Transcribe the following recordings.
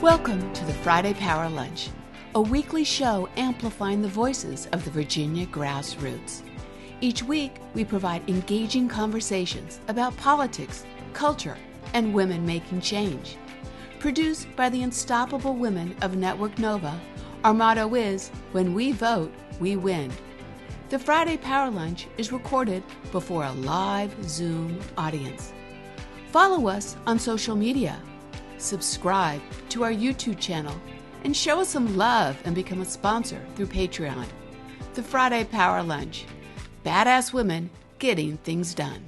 Welcome to the Friday Power Lunch, a weekly show amplifying the voices of the Virginia grassroots. Each week, we provide engaging conversations about politics, culture, and women making change. Produced by the unstoppable women of Network Nova, our motto is, when we vote, we win. The Friday Power Lunch is recorded before a live Zoom audience. Follow us on social media. Subscribe to our YouTube channel and show us some love and become a sponsor through Patreon. The Friday Power Lunch. Badass women getting things done.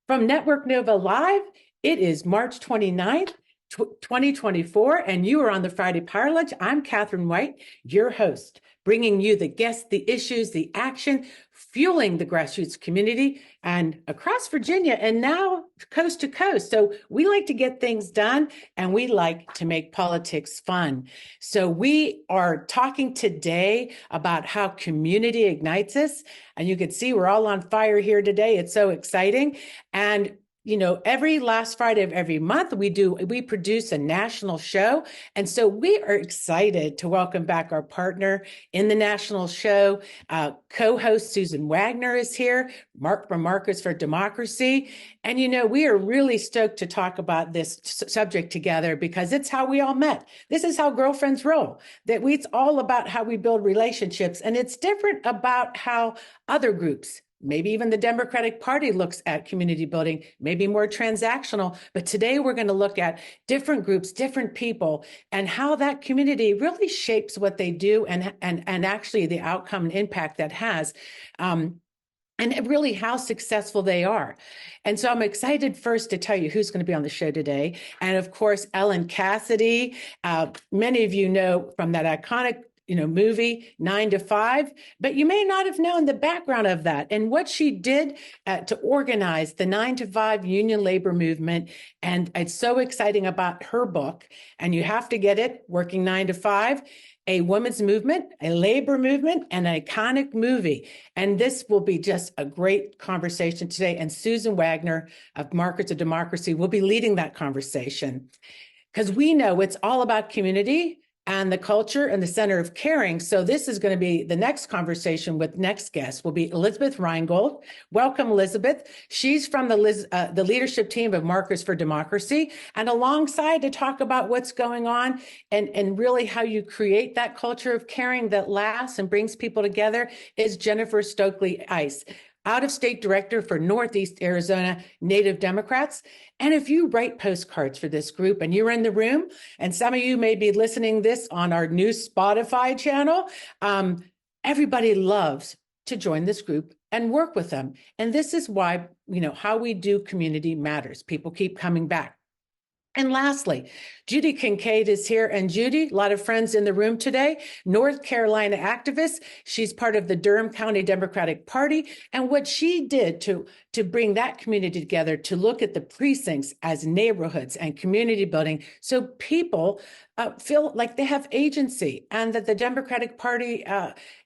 From Network Nova Live, it is March 29th, 2024, and you are on the Friday Power Lunch. I'm Katherine White, your host, bringing you the guests, the issues, the action, fueling the grassroots community and across Virginia and now coast to coast. So we like to get things done and we like to make politics fun. So we are talking today about how community ignites us. And you can see we're all on fire here today. It's so exciting. And you know, every last Friday of every month, we produce a national show. And so we are excited to welcome back our partner in the national show. Co-host SUSAN WAGNER is here, from Markers for Democracy. And, you know, we are really stoked to talk about this subject together because it's how we all met. This is how girlfriends roll. It's all about how we build relationships. And it's different about how other groups, maybe even the Democratic Party, looks at community building, maybe more transactional. But today we're going to look at different groups, different people, and how that community really shapes what they do and actually the outcome and impact that has. And really how successful they are. And so I'm excited first to tell you who's going to be on the show today. And of course, Ellen Cassedy, many of you know from that iconic movie 9 to 5, but you may not have known the background of that and what she did to organize the 9 to 5 union labor movement. And it's so exciting about her book, and you have to get it, Working 9 to 5, a women's movement, a labor movement, and an iconic movie. And this will be just a great conversation today. And SUSAN WAGNER of Markers of Democracy will be leading that conversation because we know it's all about community and the culture and the center of caring. So this is going to be the next conversation with next guest will be ELIZABETH Reingold. Welcome, Elizabeth. She's from the leadership team of Markers for Democracy, and alongside to talk about what's going on and really how you create that culture of caring that lasts and brings people together is Jennifer Stokeley EIS, out-of-state director for Northeast Arizona Native Democrats. And if you write postcards for this group and you're in the room, and some of you may be listening this on our new Spotify channel, everybody loves to join this group and work with them. And this is why, how we do community matters. People keep coming back. And lastly, Judy Kincaid is here. And Judy, a lot of friends in the room today, North Carolina activist. She's part of the Durham County Democratic Party. And what she did to bring that community together, to look at the precincts as neighborhoods and community building, so people feel like they have agency and that the Democratic Party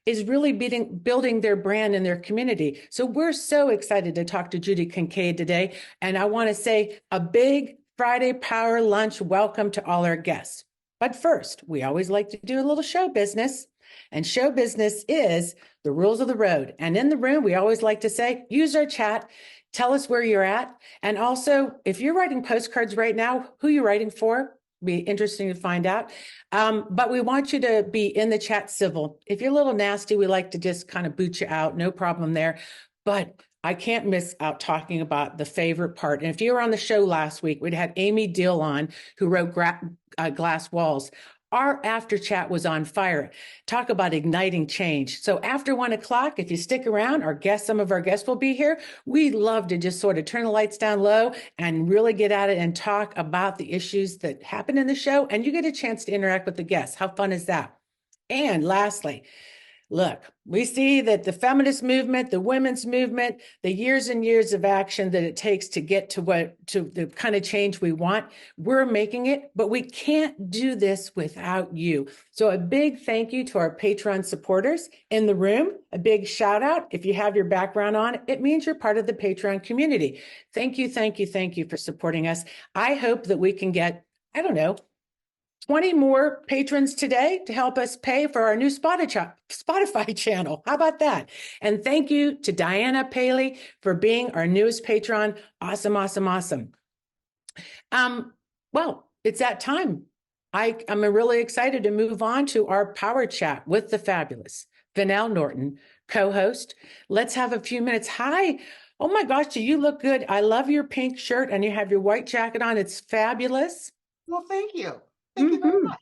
is really building their brand in their community. So we're so excited to talk to Judy Kincaid today. And I want to say a big Friday Power Lunch welcome to all our guests. But first, we always like to do a little show business. And show business is the rules of the road. And in the room, we always like to say, use our chat, tell us where you're at. And also, if you're writing postcards right now, who you're writing for, be interesting to find out. But we want you to be in the chat civil. If you're a little nasty, we like to just kind of boot you out. No problem there. But I can't miss out talking about the favorite part. And if you were on the show last week, we'd had Amy Deal on, who wrote Glass Walls. Our after chat was on fire. Talk about igniting change. So after 1 o'clock, if you stick around, some of our guests will be here. We'd love to just sort of turn the lights down low and really get at it and talk about the issues that happen in the show. And you get a chance to interact with the guests. How fun is that? And lastly, Look, we see that the feminist movement, the women's movement, the years and years of action that it takes to get to the kind of change we want, we're making it, but we can't do this without you. So a big thank you to our Patreon supporters in the room. A big shout out. If you have your background on, it means you're part of the Patreon community. Thank you, thank you, thank you for supporting us. I hope that we can get, I don't know, 20 more patrons today to help us pay for our new Spotify channel. How about that? And thank you to Diana Paley for being our newest patron. Awesome, awesome, awesome. Well, it's that time. I'm really excited to move on to our power chat with the fabulous Finale Norton, co-host. Let's have a few minutes. Hi. Oh my gosh, do you look good? I love your pink shirt and you have your white jacket on. It's fabulous. Well, thank you. Thank you very much.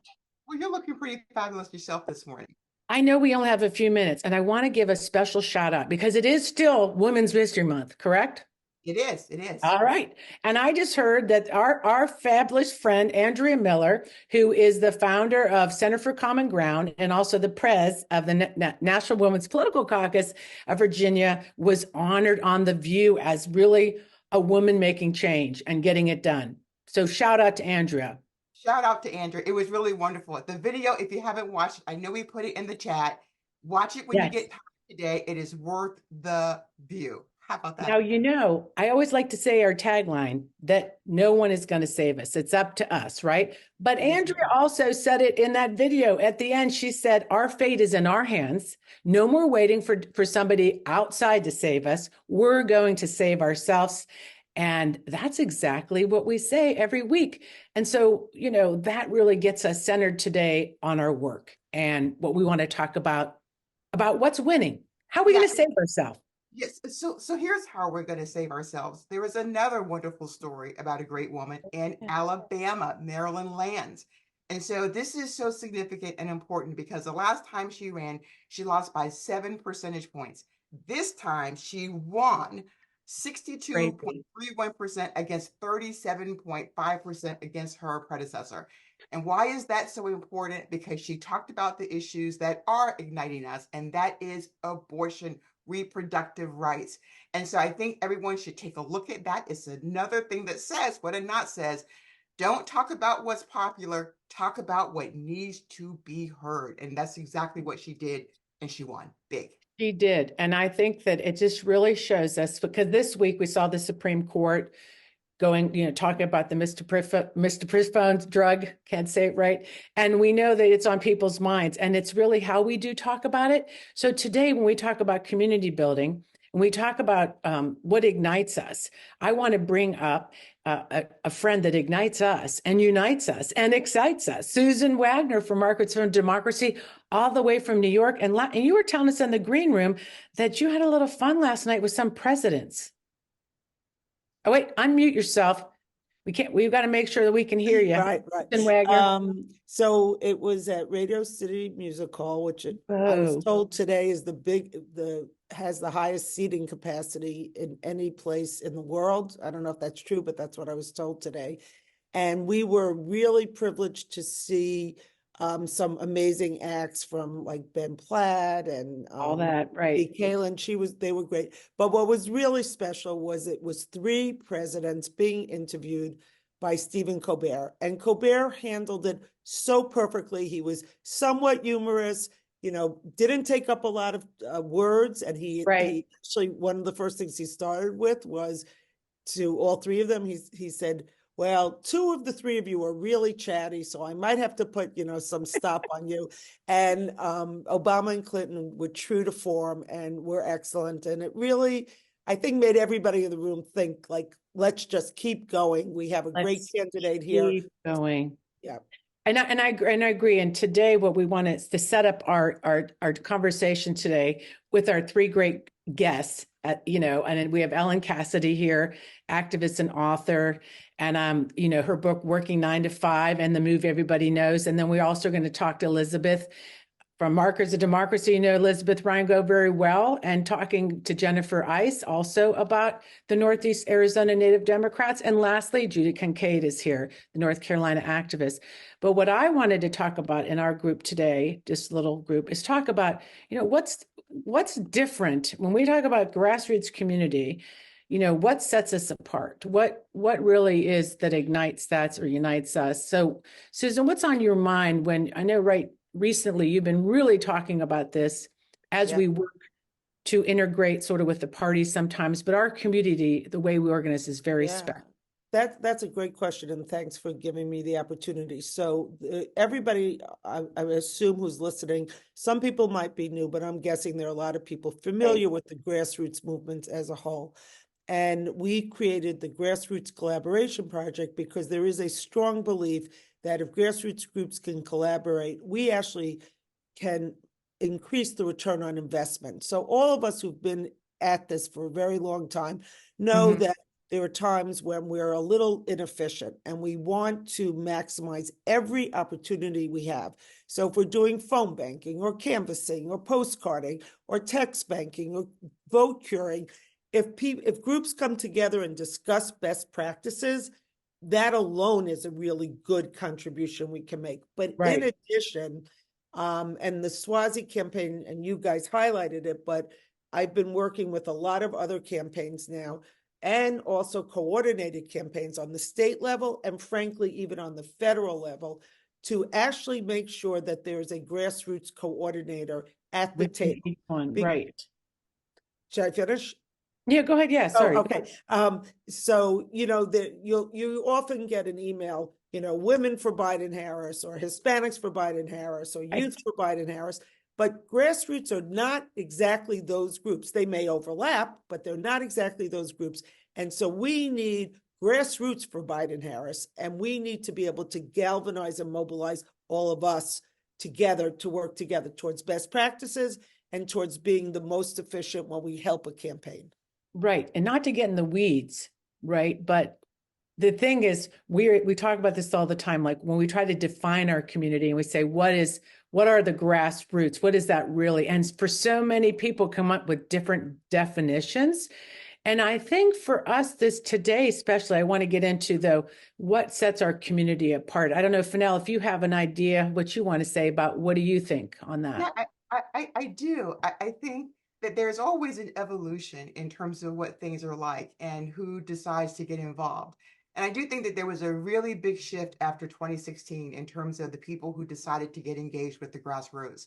Well, you're looking pretty fabulous yourself this morning. I know we only have a few minutes, and I want to give a special shout out because it is still Women's History Month, correct? It is. It is. All right. And I just heard that our fabulous friend, Andrea Miller, who is the founder of Center for Common Ground and also the prez of the National Women's Political Caucus of Virginia, was honored on The View as really a woman making change and getting it done. So shout out to Andrea. Shout out to Andrew. It was really wonderful. The video, if you haven't watched, I know we put it in the chat. Watch it when you get time today. It is worth the view. How about that? Now, you know, I always like to say our tagline that no one is going to save us. It's up to us, right? But Andrea also said it in that video at the end. She said, our fate is in our hands. No more waiting for somebody outside to save us. We're going to save ourselves. And that's exactly what we say every week. And so, you know, that really gets us centered today on our work and what we want to talk about what's winning. How are we going to save ourselves? Yes. So here's how we're going to save ourselves. There was another wonderful story about a great woman in Alabama, Maryland Lands. And so this is so significant and important because the last time she ran, she lost by 7 percentage points. This time she won 62.31% against 37.5% against her predecessor. And why is that so important? Because she talked about the issues that are igniting us, and that is abortion, reproductive rights. And so I think everyone should take a look at that. It's another thing that says what it not says. Don't talk about what's popular, talk about what needs to be heard. And that's exactly what she did, and she won big. She did. And I think that it just really shows us, because this week we saw the Supreme Court going, you know, talking about the misoprostol drug, can't say it right. And we know that it's on people's minds, and it's really how we do talk about it. So today, when we talk about community building, and we talk about what ignites us, I want to bring up a friend that ignites us and unites us and excites us. SUSAN WAGNER from Markets for Democracy, all the way from New York. And you were telling us in the green room that you had a little fun last night with some presidents. Oh, wait, unmute yourself. We've got to make sure that we can hear you. Right. SUSAN WAGNER. So it was at Radio City Music Hall, which I was told today is has the highest seating capacity in any place in the world. I don't know if that's true, but that's what I was told today. And we were really privileged to see some amazing acts from like Ben Platt and all that, right? Kaylin, they were great. But what was really special was it was 3 presidents being interviewed by Stephen Colbert, and Colbert handled it so perfectly. He was somewhat humorous, you know, didn't take up a lot of words, and he actually, one of the first things he started with was to all 3 of them. He said, well, 2 of the 3 of you are really chatty, so I might have to put, you know, some stop on you. And Obama and Clinton were true to form and were excellent. And it really, I think, made everybody in the room think, like, let's just keep going. We have a great candidate here. Keep going. Yeah. And I agree. And today, what we want is to set up our conversation today with our 3 great guests. You know, and we have Ellen Cassedy here, activist and author, and you know, her book Working 9 to 5 and the move everybody knows. And then we're also going to talk to Elizabeth From Markers of Democracy, you know Elizabeth Reingold very well, and talking to Jennifer Ice also about the Northeast Arizona Native Democrats. And lastly, Judy Kincaid is here, the North Carolina activist. But what I wanted to talk about in our group today, this little group, is talk about, what's different when we talk about grassroots community. What sets us apart? What really is that ignites that or unites us? So, Susan, what's on your mind when I know recently you've been really talking about this as we work to integrate sort of with the parties sometimes, but our community, the way we organize is very special. That's a great question, and thanks for giving me the opportunity. So everybody, I assume, who's listening, some people might be new, but I'm guessing there are a lot of people familiar with the grassroots movement as a whole. And we created the Grassroots Collaboration Project because there is a strong belief that if grassroots groups can collaborate, we actually can increase the return on investment. So all of us who've been at this for a very long time know that there are times when we're a little inefficient and we want to maximize every opportunity we have. So if we're doing phone banking or canvassing or postcarding or text banking or vote curing, if groups come together and discuss best practices, that alone is a really good contribution we can make. But in addition, and the Swazi campaign, and you guys highlighted it, but I've been working with a lot of other campaigns now, and also coordinated campaigns on the state level, and frankly, even on the federal level, to actually make sure that there's a grassroots coordinator at the table. Should I finish? Yeah, go ahead. Yeah, sorry. Oh, okay. So, you often get an email, women for Biden-Harris or Hispanics for Biden-Harris or youth for Biden-Harris, but grassroots are not exactly those groups. They may overlap, but they're not exactly those groups. And so we need grassroots for Biden-Harris, and we need to be able to galvanize and mobilize all of us together to work together towards best practices and towards being the most efficient when we help a campaign. Right. And not to get in the weeds, right? But the thing is, we talk about this all the time. Like when we try to define our community and we say, what are the grassroots? What is that really? And for so many people come up with different definitions. And I think for us today, especially, I want to get into though, what sets our community apart. I don't know, Finale, if you have an idea what you want to say about what do you think on that? Yeah, I do. I think that there's always an evolution in terms of what things are like and who decides to get involved. And I do think that there was a really big shift after 2016 in terms of the people who decided to get engaged with the grassroots.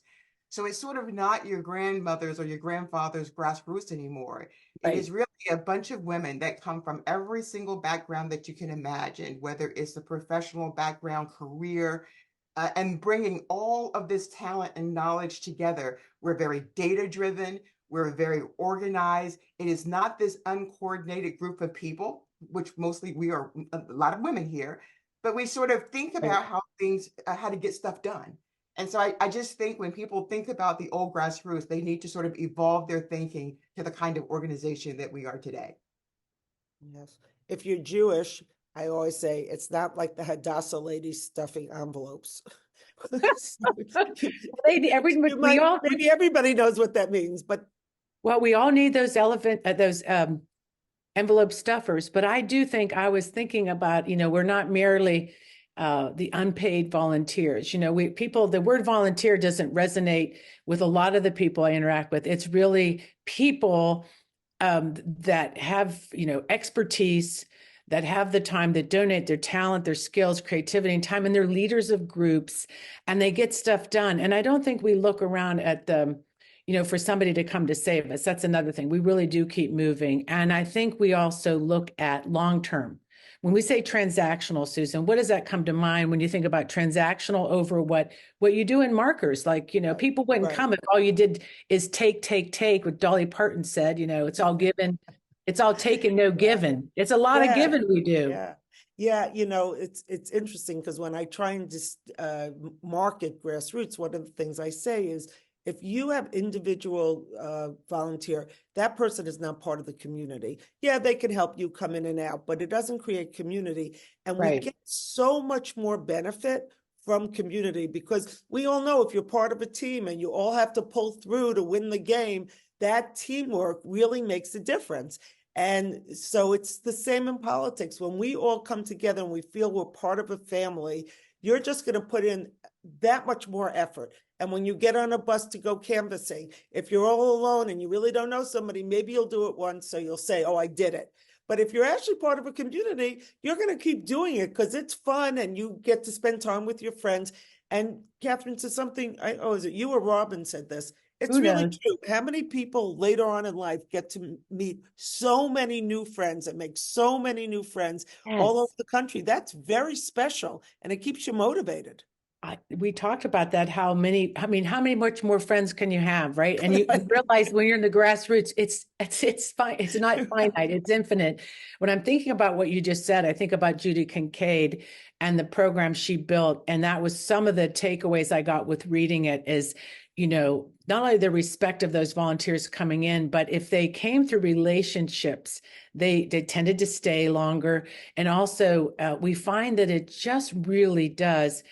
So it's sort of not your grandmother's or your grandfather's grassroots anymore. It is really a bunch of women that come from every single background that you can imagine, whether it's the professional background, career, and bringing all of this talent and knowledge together. We're very data-driven. We're very organized. It is not this uncoordinated group of people, which mostly we are a lot of women here, but we sort of think about how to get stuff done. And so I just think when people think about the old grassroots, they need to sort of evolve their thinking to the kind of organization that we are today. Yes. If you're Jewish, I always say it's not like the Hadassah ladies stuffing envelopes. Maybe everybody knows what that means, but we all need those envelope stuffers. But I do think I was thinking about, we're not merely the unpaid volunteers. The word volunteer doesn't resonate with a lot of the people I interact with. It's really people that have, expertise, that have the time, that donate their talent, their skills, creativity, and time, and they're leaders of groups, and they get stuff done. And I don't think we look around at for somebody to come to save us. That's another thing. We really do keep moving. And I think we also look at long-term. When we say transactional, Susan, what does that come to mind when you think about transactional over what you do in markers? Like, people wouldn't come if all you did is take, what Dolly Parton said, it's all given. It's all taken, no given. It's a lot of giving we do. Yeah. It's interesting because when I try and just market grassroots, one of the things I say is, if you have individual volunteer, that person is not part of the community. Yeah, they can help you come in and out, but it doesn't create community. And we get so much more benefit from community, because we all know if you're part of a team and you all have to pull through to win the game, that teamwork really makes a difference. And so it's the same in politics. When we all come together and we feel we're part of a family, you're just going to put in that much more effort. And when you get on a bus to go canvassing, if you're all alone and you really don't know somebody, maybe you'll do it once, so you'll say, oh, I did it. But if you're actually part of a community, you're going to keep doing it because it's fun and you get to spend time with your friends. And Katherine said something, is it you or Robin said this? It's really true. How many people later on in life get to meet so many new friends and make so many new friends all over the country? That's very special, and it keeps you motivated. We talked about that, how many much more friends can you have, right? And you realize when you're in the grassroots, it's fine. It's not finite, it's infinite. When I'm thinking about what you just said, I think about Judy Kincaid and the program she built. And that was some of the takeaways I got with reading it is, not only the respect of those volunteers coming in, but if they came through relationships, they tended to stay longer. And also we find that it just really does.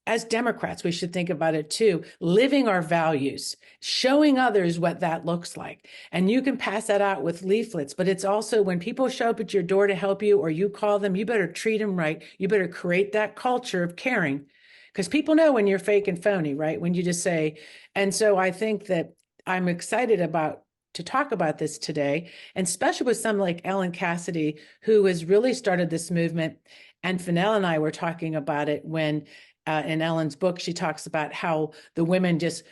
As Democrats, we should think about it too, living our values, showing others what that looks like. And you can pass that out with leaflets, but it's also when people show up at your door to help you or you call them, you better treat them right. You better create that culture of caring because people know when you're fake and phony, right? When you just say, and so I think that I'm excited to talk about this today, and especially with someone like Ellen Cassedy, who has really started this movement. And Finale and I were talking about it when in Ellen's book, she talks about how the women just,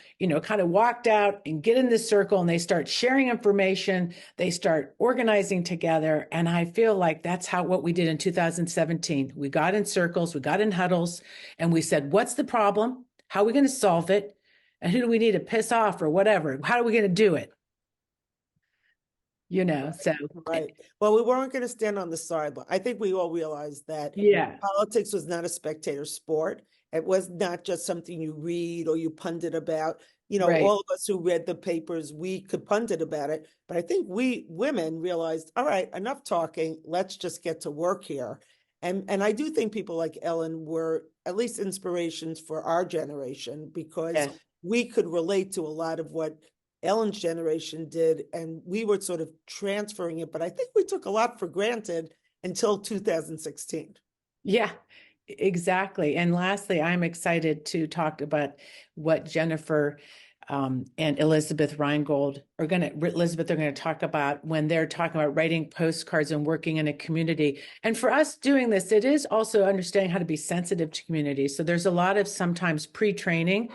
kind of walked out and get in this circle and they start sharing information. They start organizing together. And I feel like that's what we did in 2017. We got in circles, we got in huddles, and we said, what's the problem? How are we going to solve it? And who do we need to piss off or whatever? How are we going to do it? So. Right. Well, we weren't going to stand on the sideline. I think we all realized that politics was not a spectator sport. It was not just something you read or you pundit about. All of us who read the papers, we could pundit about it. But I think we women realized, all right, enough talking. Let's just get to work here. And I do think people like Ellen were at least inspirations for our generation because we could relate to a lot of what Ellen's generation did, and we were sort of transferring it. But I think we took a lot for granted until 2016. Yeah, exactly. And lastly, I'm excited to talk about what Jennifer and Elizabeth Reingold are going to talk about when they're talking about writing postcards and working in a community. And for us doing this, it is also understanding how to be sensitive to community. So there's a lot of sometimes pre-training.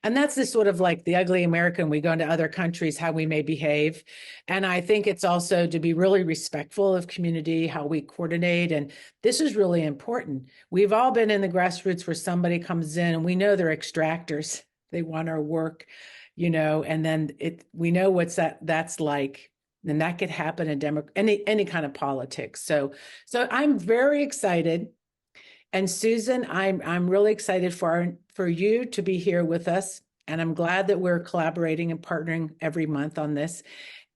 And that's the sort of like the ugly American, we go into other countries, how we may behave. And I think it's also to be really respectful of community, how we coordinate. And this is really important. We've all been in the grassroots where somebody comes in and we know they're extractors. They want our work, and then we know what's that's like. And that could happen in any kind of politics. So I'm very excited. And Susan, I'm really excited for you to be here with us. And I'm glad that we're collaborating and partnering every month on this.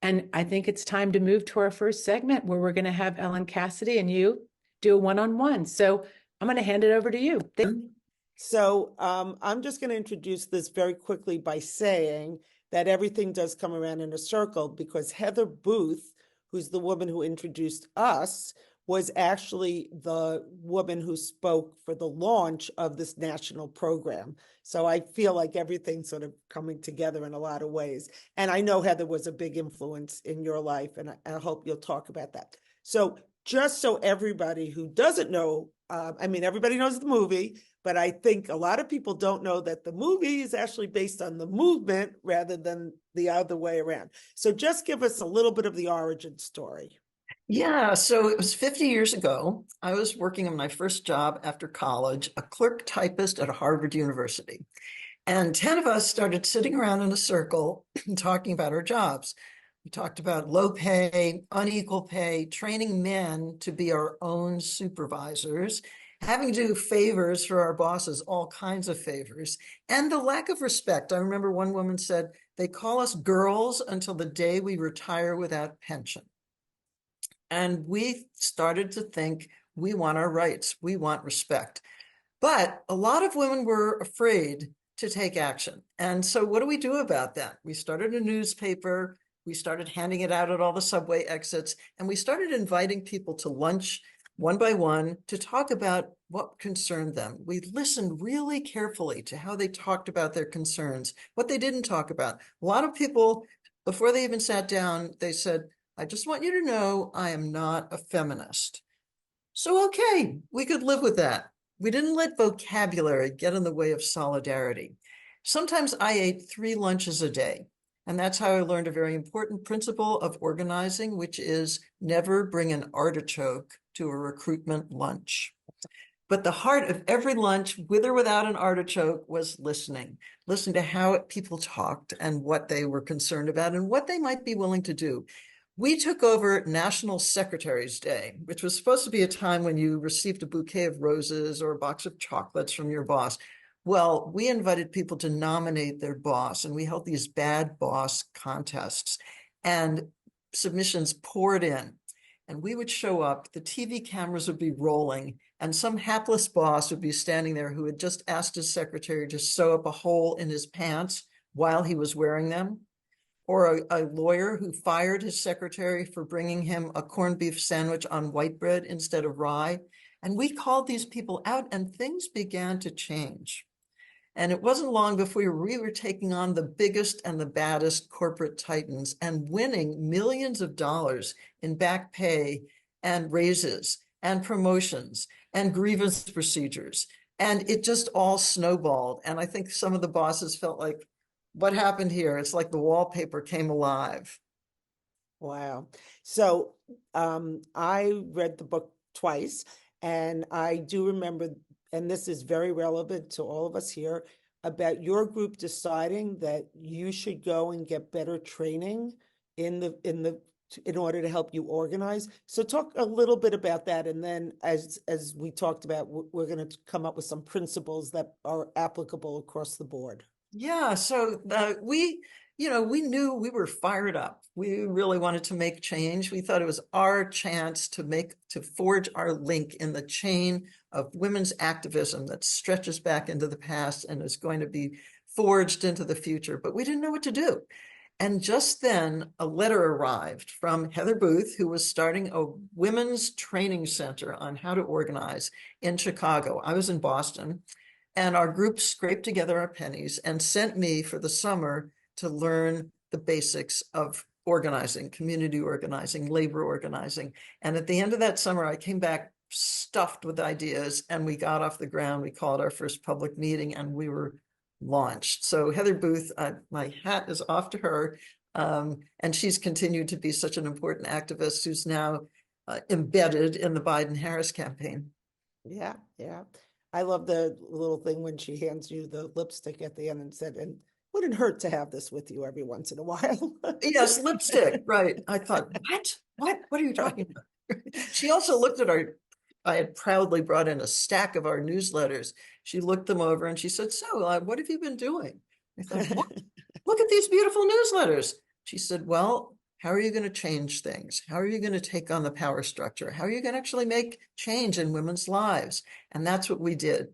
And I think it's time to move to our first segment where we're going to have Ellen Cassedy and you do a one-on-one. So I'm going to hand it over to you. So I'm just going to introduce this very quickly by saying that everything does come around in a circle because Heather Booth, who's the woman who introduced us, was actually the woman who spoke for the launch of this national program. So I feel like everything's sort of coming together in a lot of ways. And I know Heather was a big influence in your life, and I hope you'll talk about that. So just so everybody who doesn't know, everybody knows the movie, but I think a lot of people don't know that the movie is actually based on the movement rather than the other way around. So just give us a little bit of the origin story. Yeah, so it was 50 years ago. I was working on my first job after college, a clerk typist at Harvard University. And 10 of us started sitting around in a circle talking about our jobs. We talked about low pay, unequal pay, training men to be our own supervisors, having to do favors for our bosses, all kinds of favors, and the lack of respect. I remember one woman said, they call us girls until the day we retire without pension. And we started to think, we want our rights, we want respect. But a lot of women were afraid to take action. And so what do we do about that? We started a newspaper, we started handing it out at all the subway exits, and we started inviting people to lunch one by one to talk about what concerned them. We listened really carefully to how they talked about their concerns, what they didn't talk about. A lot of people, before they even sat down, they said, I just want you to know I am not a feminist. So, okay, we could live with that. We didn't let vocabulary get in the way of solidarity. Sometimes I ate 3 lunches a day, and that's how I learned a very important principle of organizing, which is never bring an artichoke to a recruitment lunch. But the heart of every lunch, with or without an artichoke, was listening. Listen to how people talked and what they were concerned about and what they might be willing to do. We took over National Secretary's Day, which was supposed to be a time when you received a bouquet of roses or a box of chocolates from your boss. Well, we invited people to nominate their boss, and we held these bad boss contests, and submissions poured in. And we would show up, the TV cameras would be rolling, and some hapless boss would be standing there who had just asked his secretary to sew up a hole in his pants while he was wearing them. Or a lawyer who fired his secretary for bringing him a corned beef sandwich on white bread instead of rye. And we called these people out, and things began to change. And it wasn't long before we were taking on the biggest and the baddest corporate titans and winning millions of dollars in back pay and raises and promotions and grievance procedures. And it just all snowballed. And I think some of the bosses felt like, what happened here? It's like the wallpaper came alive. Wow. So I read the book twice, and I do remember, and this is very relevant to all of us here, about your group deciding that you should go and get better training in order to help you organize. So talk a little bit about that, and then as we talked about, we're going to come up with some principles that are applicable across the board. Yeah, so we knew we were fired up. We really wanted to make change. We thought it was our chance to forge our link in the chain of women's activism that stretches back into the past and is going to be forged into the future. But we didn't know what to do. And just then, a letter arrived from Heather Booth, who was starting a women's training center on how to organize in Chicago. I was in Boston. And our group scraped together our pennies and sent me for the summer to learn the basics of organizing, community organizing, labor organizing. And at the end of that summer, I came back stuffed with ideas, and we got off the ground. We called our first public meeting, and we were launched. So Heather Booth, my hat is off to her. And she's continued to be such an important activist who's now embedded in the Biden-Harris campaign. Yeah, yeah. I love the little thing when she hands you the lipstick at the end and said, and wouldn't hurt to have this with you every once in a while. Yes, lipstick, right. I thought, what are you talking about? She also looked at I had proudly brought in a stack of our newsletters. She looked them over and she said, so what have you been doing? I thought, what? Look at these beautiful newsletters. She said, well, how are you going to change things? How are you going to take on the power structure? How are you going to actually make change in women's lives? And that's what we did.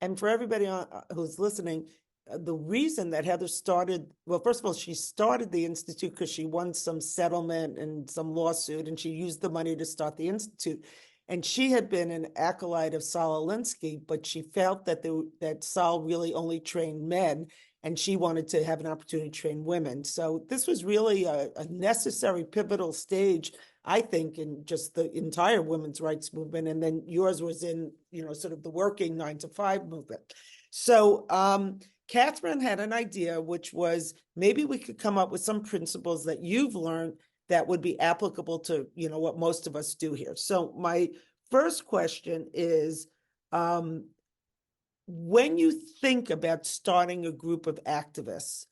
And for everybody who's listening, the reason that Heather started, well, first of all, she started the Institute because she won some settlement and some lawsuit, and she used the money to start the Institute. And she had been an acolyte of Saul Alinsky, but she felt that Saul really only trained men, and she wanted to have an opportunity to train women. So this was really a necessary, pivotal stage, I think, in just the entire women's rights movement. And then yours was in, sort of the working 9-to-5 movement. So Katherine had an idea, which was maybe we could come up with some principles that you've learned that would be applicable to, what most of us do here. So my first question is, when you think about starting a group of activists,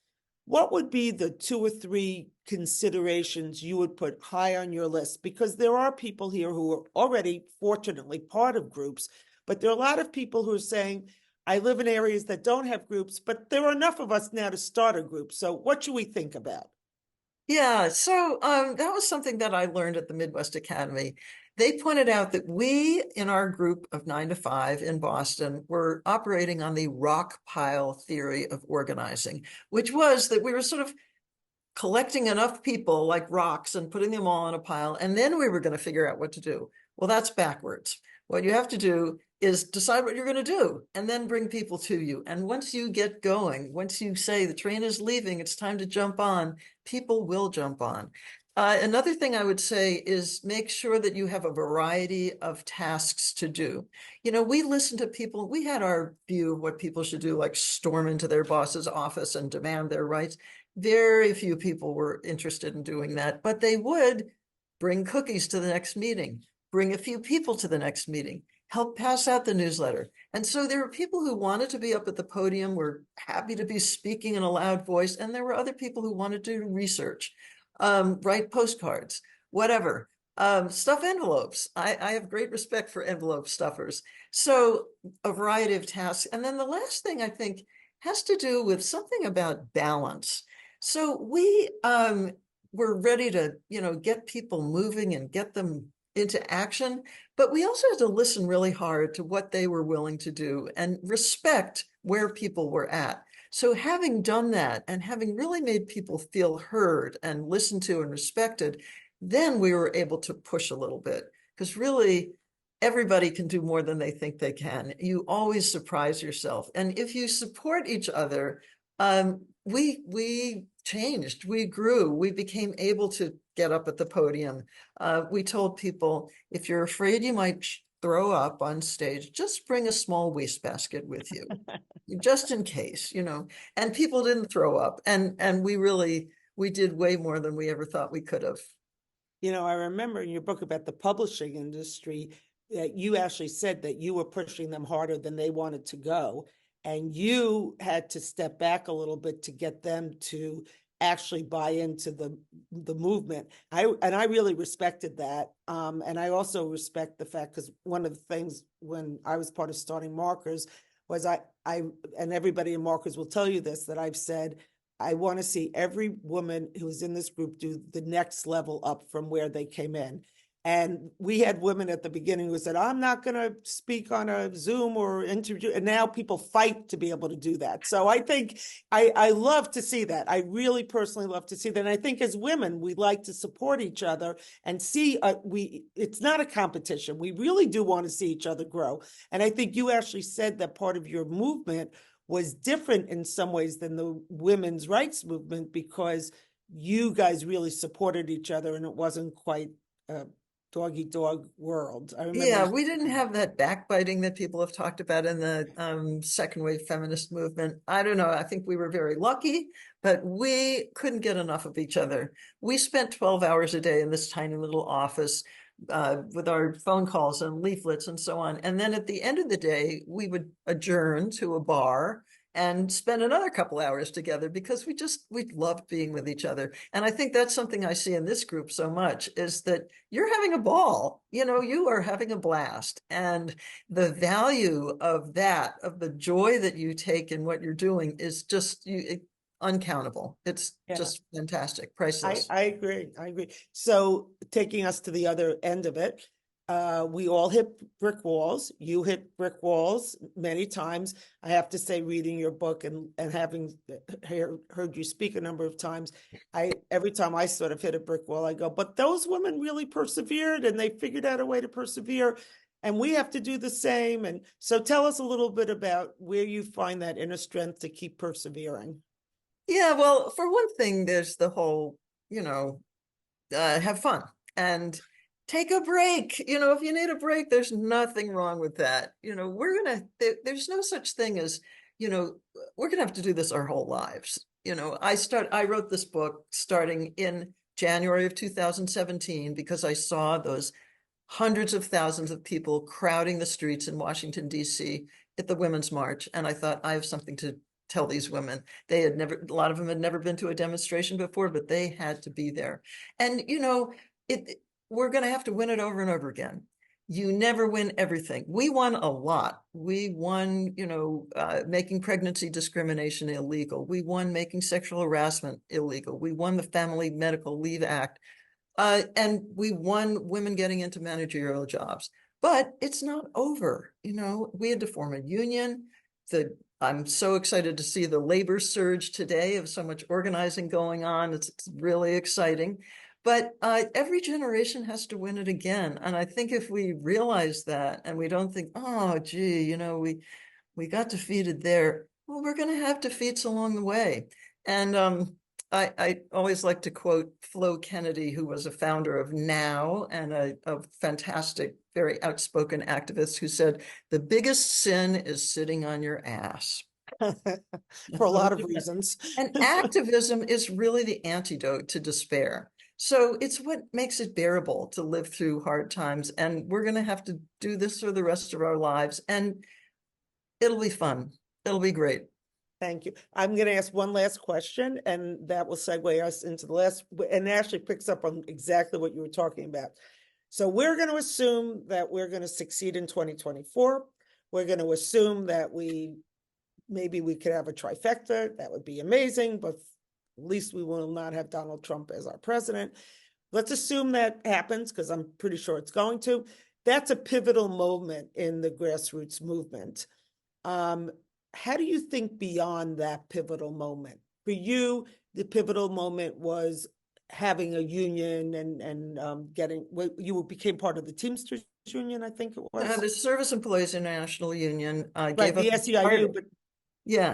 what would be the 2 or 3 considerations you would put high on your list? Because there are people here who are already, fortunately, part of groups, but there are a lot of people who are saying, I live in areas that don't have groups, but there are enough of us now to start a group. So what should we think about? Yeah, so that was something that I learned at the Midwest Academy. They pointed out that we, in our group of 9 to 5 in Boston, were operating on the rock pile theory of organizing, which was that we were sort of collecting enough people like rocks and putting them all in a pile, and then we were going to figure out what to do. Well, that's backwards. What you have to do is decide what you're going to do and then bring people to you. And once you get going, once you say the train is leaving, it's time to jump on, people will jump on. Another thing I would say is make sure that you have a variety of tasks to do. You know, we listen to people, we had our view of what people should do, like storm into their boss's office and demand their rights. Very few people were interested in doing that, but they would bring cookies to the next meeting, bring a few people to the next meeting, help pass out the newsletter. And so there were people who wanted to be up at the podium, were happy to be speaking in a loud voice, and there were other people who wanted to do research, write postcards, whatever. Stuff envelopes. I have great respect for envelope stuffers. So a variety of tasks. And then the last thing I think has to do with something about balance. So we were ready to, get people moving and get them into action, but we also had to listen really hard to what they were willing to do and respect where people were at. So having done that and having really made people feel heard and listened to and respected, then we were able to push a little bit, because really everybody can do more than they think they can. You always surprise yourself. And if you support each other, we changed, we grew, we became able to get up at the podium. We told people, if you're afraid you might throw up on stage, just bring a small wastebasket with you, just in case, and people didn't throw up. And we did way more than we ever thought we could have. I remember in your book about the publishing industry that you actually said that you were pushing them harder than they wanted to go. And you had to step back a little bit to get them to actually buy into the movement. I really respected that. And I also respect the fact, because one of the things when I was part of starting Markers was I and everybody in Markers will tell you this, that I've said, I want to see every woman who's in this group do the next level up from where they came in. And we had women at the beginning who said, I'm not going to speak on a Zoom or interview. And now people fight to be able to do that. So I think I love to see that. I really personally love to see that. And I think as women, we like to support each other and see, it's not a competition. We really do want to see each other grow. And I think you actually said that part of your movement was different in some ways than the women's rights movement, because you guys really supported each other and it wasn't quite dog-eat-dog world. I remember. Yeah, we didn't have that backbiting that people have talked about in the second wave feminist movement. I don't know. I think we were very lucky, but we couldn't get enough of each other. We spent 12 hours a day in this tiny little office with our phone calls and leaflets and so on. And then at the end of the day, we would adjourn to a bar and spend another couple hours together, because we loved being with each other. And I think that's something I see in this group so much, is that you're having a ball, you are having a blast. And the value of that, of the joy that you take in what you're doing, is just uncountable. It's just fantastic, priceless. I agree. So taking us to the other end of it, we all hit brick walls. You hit brick walls many times. I have to say, reading your book and having heard you speak a number of times, every time I sort of hit a brick wall, I go, but those women really persevered and they figured out a way to persevere, and we have to do the same. And so tell us a little bit about where you find that inner strength to keep persevering. Yeah, well, for one thing, there's the whole, have fun and take a break. If you need a break, there's nothing wrong with that. There's no such thing as, we're going to have to do this our whole lives. I wrote this book starting in January of 2017 because I saw those hundreds of thousands of people crowding the streets in Washington, D.C. at the Women's March. And I thought, I have something to tell these women. A lot of them had never been to a demonstration before, but they had to be there. And, we're going to have to win it over and over again. you never win everything. We won a lot. We won, making pregnancy discrimination illegal. We won making sexual harassment illegal. We won the Family Medical Leave Act. And we won women getting into managerial jobs. But it's not over. We had to form a union. I'm so excited to see the labor surge today of so much organizing going on. It's really exciting. But every generation has to win it again. And I think if we realize that and we don't think, oh, gee, we got defeated there, well, we're going to have defeats along the way. And I always like to quote Flo Kennedy, who was a founder of NOW and a fantastic, very outspoken activist, who said, the biggest sin is sitting on your ass. For a lot of reasons. And activism is really the antidote to despair. So it's what makes it bearable to live through hard times. And we're going to have to do this for the rest of our lives. And it'll be fun. It'll be great. Thank you. I'm going to ask one last question, and that will segue us into the last, and actually picks up on exactly what you were talking about. So we're going to assume that we're going to succeed in 2024. We're going to assume that maybe we could have a trifecta. That would be amazing, but at least we will not have Donald Trump as our president. Let's assume that happens, because I'm pretty sure it's going to. That's a pivotal moment in the grassroots movement. How do you think beyond that pivotal moment? For you, the pivotal moment was having a union and you became part of the Teamsters Union, I think it was. The Service Employees International Union right, gave the us SEIU, but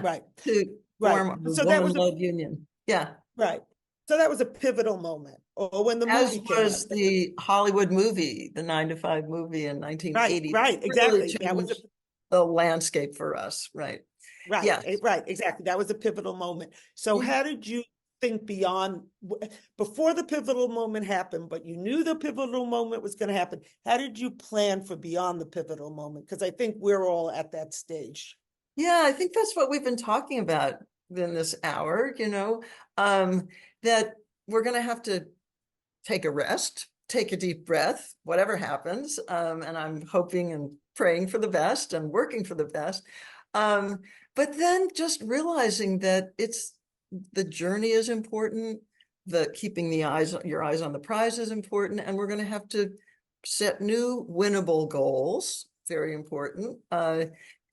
right to form a so that was woman-led union. Yeah, right. So that was a pivotal moment. Or when the as movie came was out, the Hollywood movie, the 9 to 5 movie in 1980. Right, exactly. Really That was the landscape for us, right? right, yes. Right, exactly. That was a pivotal moment. So how did you think beyond, before the pivotal moment happened, but you knew the pivotal moment was going to happen? How did you plan for beyond the pivotal moment? Because I think we're all at that stage. Yeah, I think that's what we've been talking about in this hour, that we're going to have to take a rest, take a deep breath, whatever happens. And I'm hoping and praying for the best and working for the best. But then just realizing that the journey is important, keeping your eyes on the prize is important, and we're going to have to set new winnable goals, very important,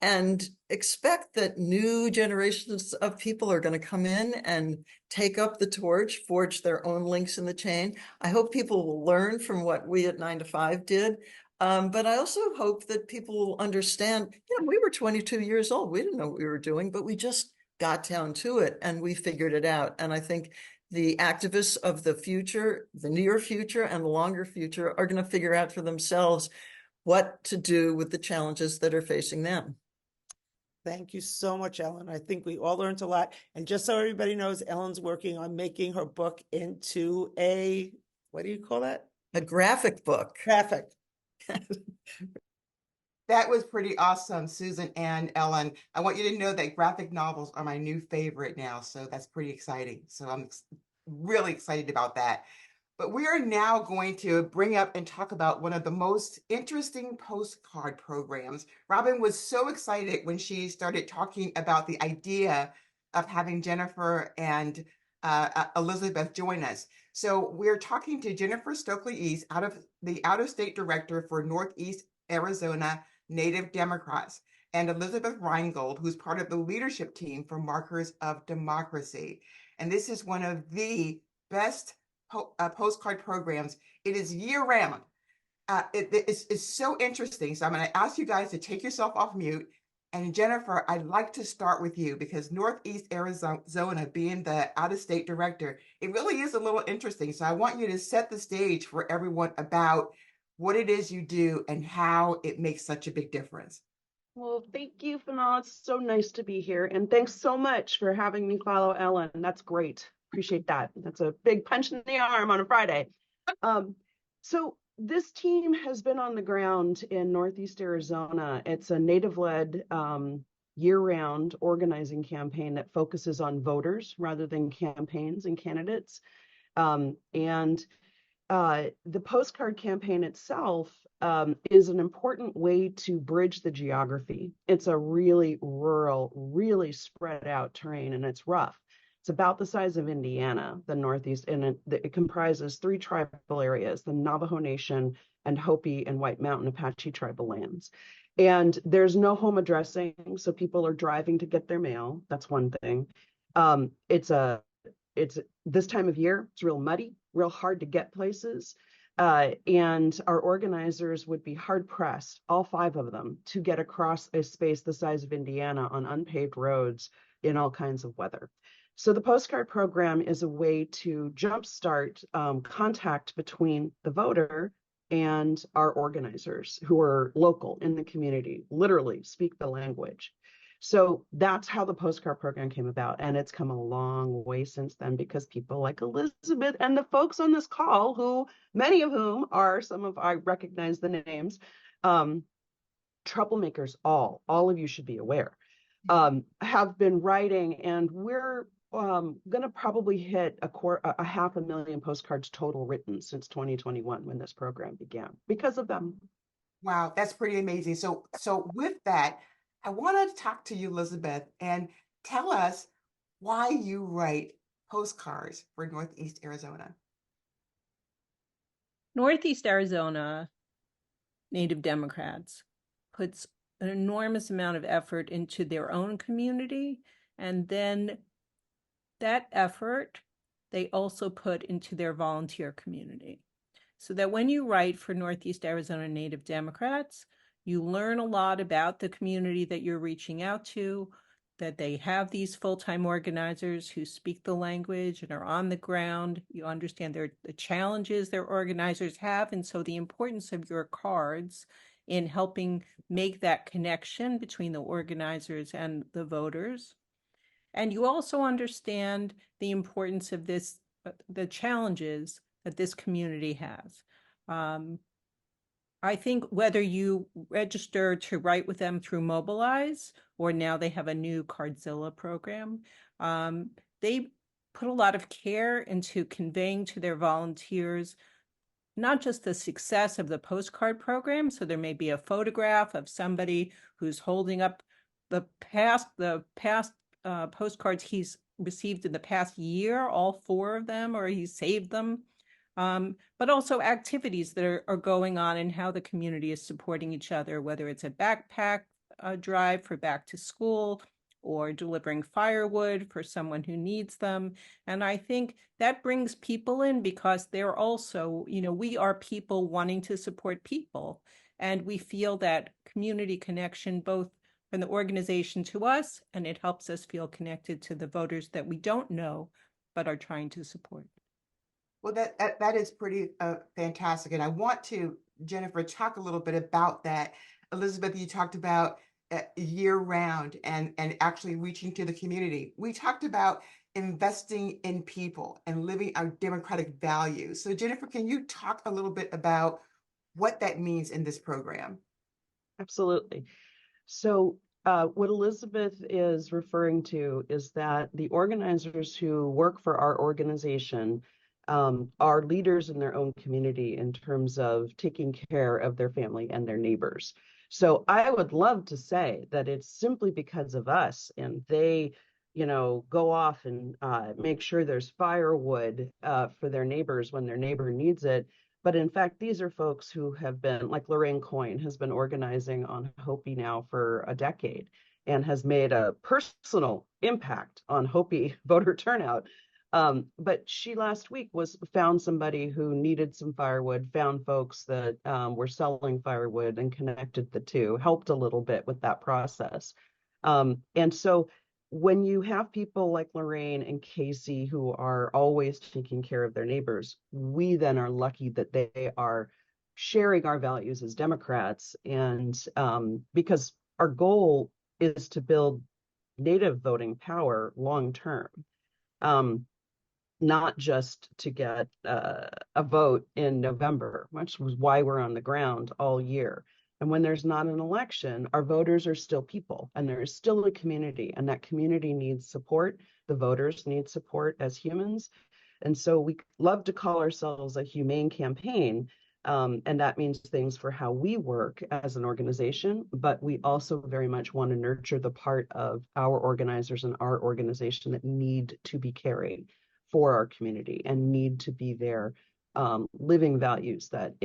and expect that new generations of people are going to come in and take up the torch, forge their own links in the chain. I hope people will learn from what we at 9 to 5 did. But I also hope that people will understand, we were 22 years old. We didn't know what we were doing, but we just got down to it and we figured it out. And I think the activists of the future, the near future and the longer future, are going to figure out for themselves what to do with the challenges that are facing them. Thank you so much, Ellen. I think we all learned a lot. And just so everybody knows, Ellen's working on making her book into a, what do you call that? A graphic book. Graphic. That was pretty awesome, Susan and Ellen. I want you to know that graphic novels are my new favorite now, so that's pretty exciting. So I'm really excited about that. But we are now going to bring up and talk about one of the most interesting postcard programs. Robin was so excited when she started talking about the idea of having Jennifer and Elizabeth join us. So we're talking to Jennifer Stokley EIS, out-of-state director for Northeast Arizona Native Democrats, and Elizabeth Reingold, who's part of the leadership team for Markers of Democracy. And this is one of the best postcard programs. It is year-round. It's so interesting. So I'm going to ask you guys to take yourself off mute. And Jennifer, I'd like to start with you because Northeast Arizona, being the out-of-state director, it really is a little interesting. So I want you to set the stage for everyone about what it is you do and how it makes such a big difference. Well, thank you, Finale. It's so nice to be here. And thanks so much for having me follow Ellen. That's great. Appreciate that. That's a big punch in the arm on a Friday. So this team has been on the ground in Northeast Arizona. It's a Native-led year-round organizing campaign that focuses on voters rather than campaigns and candidates. And the postcard campaign itself is an important way to bridge the geography. It's a really rural, really spread out terrain, and it's rough. It's about the size of Indiana, the Northeast, and it comprises 3 tribal areas, the Navajo Nation and Hopi and White Mountain Apache tribal lands. And there's no home addressing, so people are driving to get their mail. That's one thing. It's this time of year, it's real muddy, real hard to get places. And our organizers would be hard pressed, all 5 of them, to get across a space the size of Indiana on unpaved roads in all kinds of weather. So the postcard program is a way to jumpstart contact between the voter and our organizers who are local in the community, literally speak the language. So that's how the postcard program came about. And it's come a long way since then, because people like Elizabeth and the folks on this call, who many of whom are I recognize the names, troublemakers, all of you should be aware, have been writing, and we're going to probably hit a 500,000 postcards total written since 2021 when this program began because of them. Wow, that's pretty amazing. So with that, I want to talk to you, Elizabeth, and tell us why you write postcards for Northeast Arizona. Northeast Arizona Native Democrats puts an enormous amount of effort into their own community, and then that effort they also put into their volunteer community. So that when you write for Northeast Arizona Native Democrats, you learn a lot about the community that you're reaching out to, that they have these full-time organizers who speak the language and are on the ground. You understand the challenges their organizers have, and so the importance of your cards in helping make that connection between the organizers and the voters. And you also understand the importance of this, the challenges that this community has. I think whether you register to write with them through Mobilize, or now they have a new Cardzilla program, they put a lot of care into conveying to their volunteers not just the success of the postcard program. So there may be a photograph of somebody who's holding up the past postcards he's received in the past year, all 4 of them, or he saved them. But also activities that are going on and how the community is supporting each other, whether it's a backpack drive for back to school or delivering firewood for someone who needs them. And I think that brings people in, because they're also, we are people wanting to support people. And we feel that community connection, both from the organization to us, and it helps us feel connected to the voters that we don't know, but are trying to support. Well, that is pretty fantastic. And I want to, Jennifer, talk a little bit about that. Elizabeth, you talked about year round and actually reaching to the community. We talked about investing in people and living our democratic values. So Jennifer, can you talk a little bit about what that means in this program? Absolutely. So what Elizabeth is referring to is that the organizers who work for our organization are leaders in their own community in terms of taking care of their family and their neighbors. So I would love to say that it's simply because of us, and they, go off and make sure there's firewood for their neighbors when their neighbor needs it. But in fact, these are folks who have been, like Lorraine Coyne has been organizing on Hopi now for a decade and has made a personal impact on Hopi voter turnout. But she last week found somebody who needed some firewood, found folks that were selling firewood and connected the two, helped a little bit with that process. And so when you have people like Lorraine and Casey who are always taking care of their neighbors, we then are lucky that they are sharing our values as Democrats. And because our goal is to build Native voting power long term. Not just to get a vote in November, which was why we're on the ground all year. And when there's not an election, our voters are still people, and there is still a community, and that community needs support. The voters need support as humans. And so we love to call ourselves a humane campaign. And that means things for how we work as an organization, but we also very much want to nurture the part of our organizers and our organization that need to be caring for our community and need to be there, living values that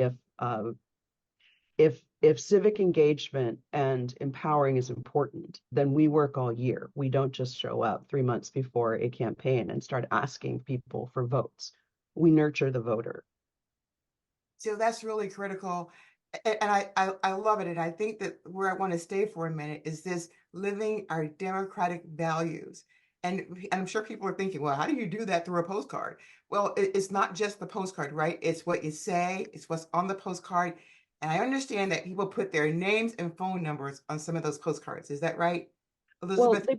if civic engagement and empowering is important, then we work all year. We don't just show up 3 months before a campaign and start asking people for votes. We nurture the voter. So that's really critical. And I love it. And I think that where I want to stay for a minute is this living our democratic values. And I'm sure people are thinking, well, how do you do that through a postcard? Well, it's not just the postcard, right? It's what you say, it's what's on the postcard. And I understand that people put their names and phone numbers on some of those postcards. Is that right, Elizabeth?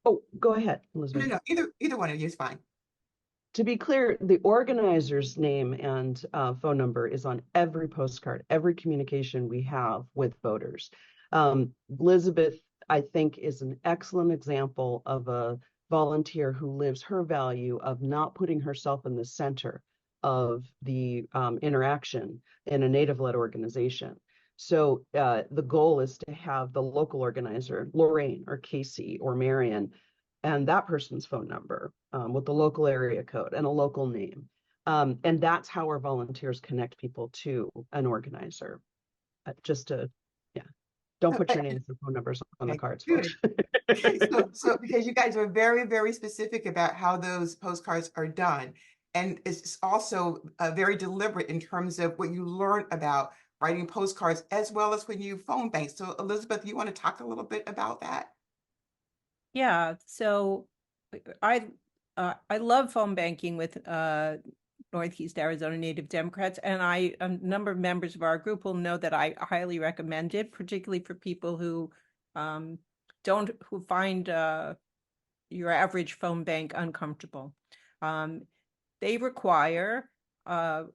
Go ahead, No, Elizabeth. no, either one of you is fine. To be clear, the organizer's name and phone number is on every postcard, every communication we have with voters. Elizabeth, I think, is an excellent example of a volunteer who lives her value of not putting herself in the center of the interaction in a Native-led organization. So the goal is to have the local organizer, Lorraine or Casey or Marion, and that person's phone number with the local area code and a local name. And that's how our volunteers connect people to an organizer. Don't put your names and phone numbers on the cards, folks. So because you guys are very, very specific about how those postcards are done. And it's also very deliberate in terms of what you learn about writing postcards as well as when you phone bank. So Elizabeth, you want to talk a little bit about that? Yeah, so I love phone banking with Northeast Arizona Native Democrats, and a number of members of our group will know that I highly recommend it, particularly for people who find your average phone bank uncomfortable. They require a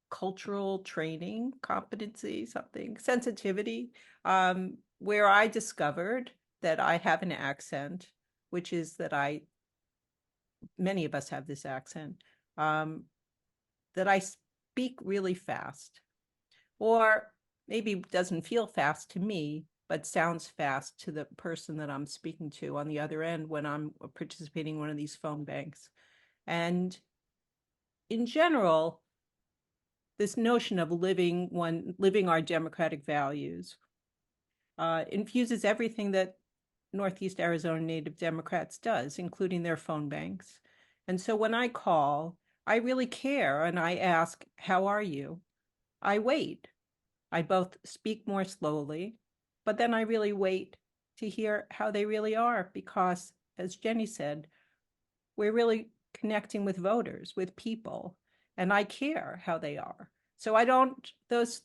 cultural training, competency, sensitivity, where I discovered that I have an accent, which is that many of us have this accent, that I speak really fast, or maybe doesn't feel fast to me, but sounds fast to the person that I'm speaking to on the other end when I'm participating in one of these phone banks. And in general, this notion of living our democratic values infuses everything that Northeast Arizona Native Democrats does, including their phone banks. And so when I call, I really care and I ask, how are you? I wait. I both speak more slowly, but then I really wait to hear how they really are, because as Jenny said, we're really connecting with voters, with people, and I care how they are. So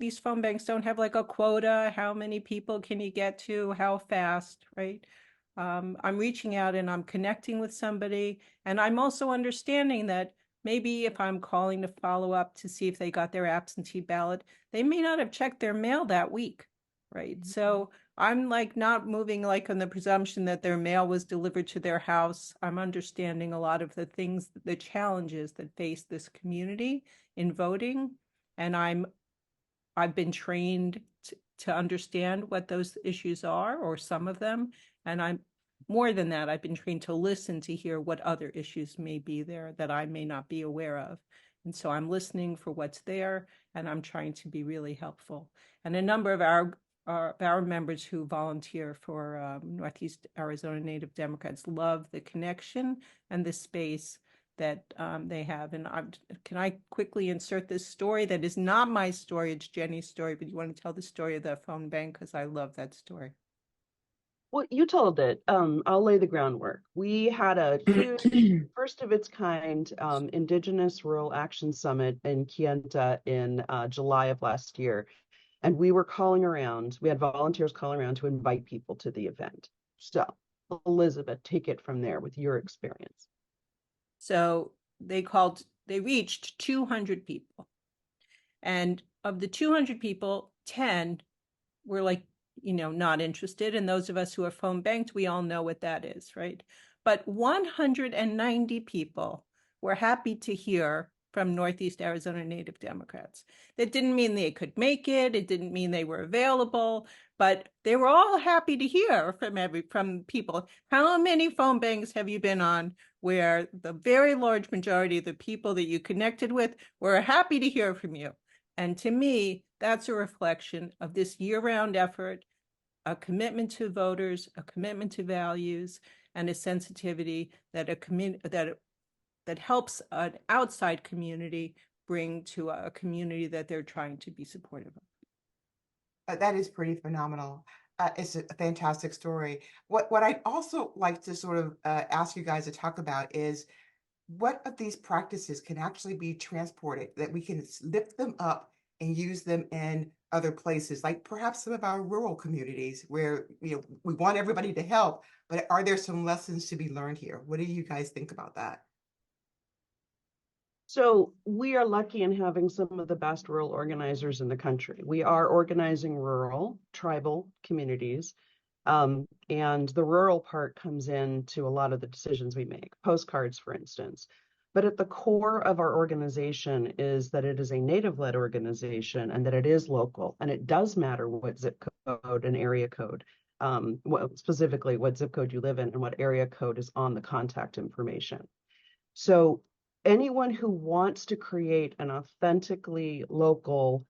these phone banks don't have like a quota. How many people can you get to? How fast, right? I'm reaching out and I'm connecting with somebody. And I'm also understanding that maybe if I'm calling to follow up to see if they got their absentee ballot, they may not have checked their mail that week, right? Mm-hmm. So I'm like not moving like on the presumption that their mail was delivered to their house. I'm understanding a lot of the challenges that face this community in voting. And I've been trained to understand what those issues are, or some of them. And more than that, I've been trained to listen to hear what other issues may be there that I may not be aware of. And so I'm listening for what's there, and I'm trying to be really helpful. And a number of our members who volunteer for Northeast Arizona Native Democrats love the connection and the space that they have. And can I quickly insert this story that is not my story, it's Jenny's story, but you want to tell the story of the phone bank, because I love that story. Well, you told it. I'll lay the groundwork. We had a huge, first of its kind, Indigenous Rural Action Summit in Kincaid in July of last year. And we were calling around, we had volunteers calling around to invite people to the event. So, Elizabeth, take it from there with your experience. So they reached 200 people. And of the 200 people, 10 were like, not interested. And those of us who are phone banked, we all know what that is, right? But 190 people were happy to hear from Northeast Arizona Native Democrats. That didn't mean they could make it. It didn't mean they were available, but they were all happy to hear from people. How many phone banks have you been on where the very large majority of the people that you connected with were happy to hear from you? And to me, that's a reflection of this year-round effort, a commitment to voters, a commitment to values, and a sensitivity that that helps an outside community bring to a community that they're trying to be supportive of. That is pretty phenomenal. It's a fantastic story. What I'd also like to sort of ask you guys to talk about is what of these practices can actually be transported, that we can lift them up and use them in other places, like perhaps some of our rural communities where we want everybody to help, but are there some lessons to be learned here? What do you guys think about that? So we are lucky in having some of the best rural organizers in the country. We are organizing rural, tribal communities, and the rural part comes into a lot of the decisions we make, postcards, for instance. But at the core of our organization is that it is a Native-led organization and that it is local, and it does matter what zip code and area code, specifically what zip code you live in and what area code is on the contact information. So anyone who wants to create an authentically local,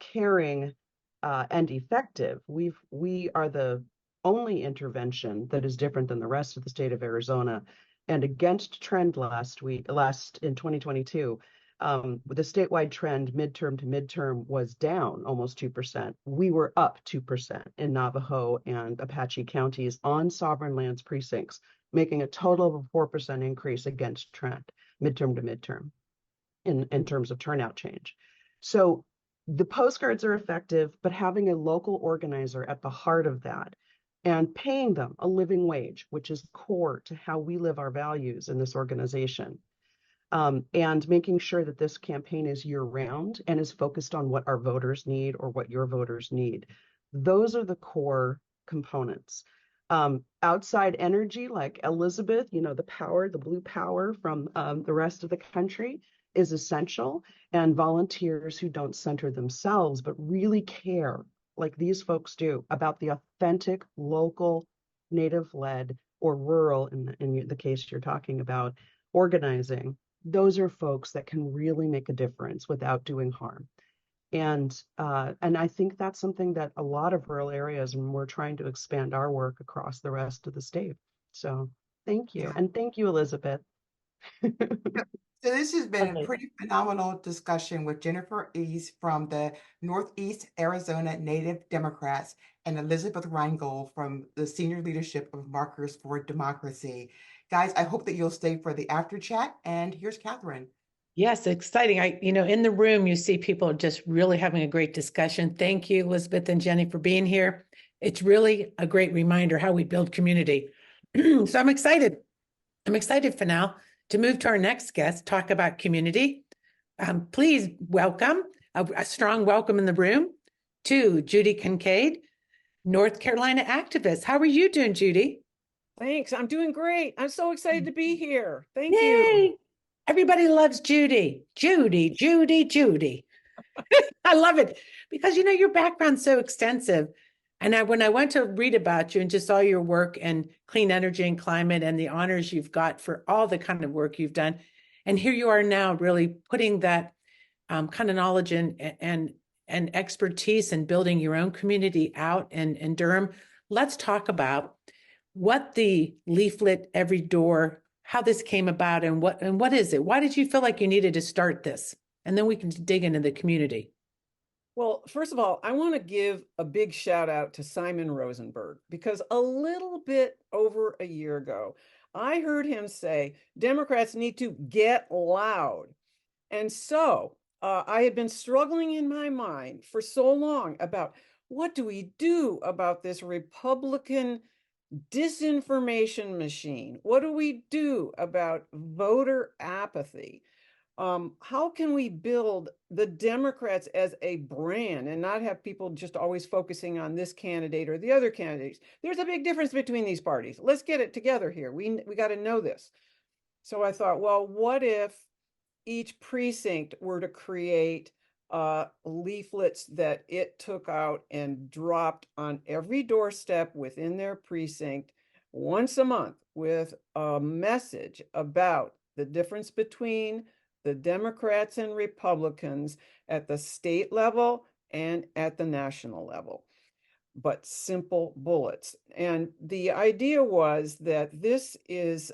caring, and effective, we are the only intervention that is different than the rest of the state of Arizona. And against trend last in 2022, the statewide trend midterm to midterm was down almost 2%. We were up 2% in Navajo and Apache counties on sovereign lands precincts, making a total of a 4% increase against trend, midterm to midterm, in terms of turnout change. So the postcards are effective, but having a local organizer at the heart of that and paying them a living wage, which is core to how we live our values in this organization, and making sure that this campaign is year-round and is focused on what our voters need or what your voters need. Those are the core components. Outside energy like Elizabeth, the power, the blue power from the rest of the country is essential, and volunteers who don't center themselves but really care, like these folks do, about the authentic, local, Native-led or rural, in the case you're talking about, organizing. Those are folks that can really make a difference without doing harm. And I think that's something that a lot of rural areas, and we're trying to expand our work across the rest of the state. So thank you. And thank you, Elizabeth. So this has been a pretty phenomenal discussion with Jennifer East from the Northeast Arizona Native Democrats and Elizabeth Reingold from the senior leadership of Markers for Democracy. Guys, I hope that you'll stay for the after chat. And here's Katherine. Yes, exciting. In the room, you see people just really having a great discussion. Thank you, Elizabeth and Jenny, for being here. It's really a great reminder how we build community. So I'm excited. For now to move to our next guest, talk about community. Please welcome, a strong welcome in the room to Judy Kincaid, North Carolina activist. How are you doing, Judy? Thanks. I'm doing great. I'm so excited to be here. Thank Yay! you. Everybody loves Judy. Judy. I love it because, your background's so extensive. And when I went to read about you and just saw your work in clean energy and climate and the honors you've got for all the kind of work you've done, and here you are now really putting that kind of knowledge and expertise in building your own community out in Durham. Let's talk about what the leaflet Every Door, how this came about, and what is it? Why did you feel like you needed to start this? And then we can dig into the community. Well, first of all, I want to give a big shout out to Simon Rosenberg, because a little bit over a year ago, I heard him say Democrats need to get loud. And so I had been struggling in my mind for so long about what do we do about this Republican disinformation machine? What do we do about voter apathy? How can we build the Democrats as a brand and not have people just always focusing on this candidate or the other candidates? There's a big difference between these parties. Let's get it together here. We got to know this. So I thought, well, what if each precinct were to create leaflets that it took out and dropped on every doorstep within their precinct once a month with a message about the difference between the Democrats and Republicans at the state level and at the national level, but simple bullets. And the idea was that this is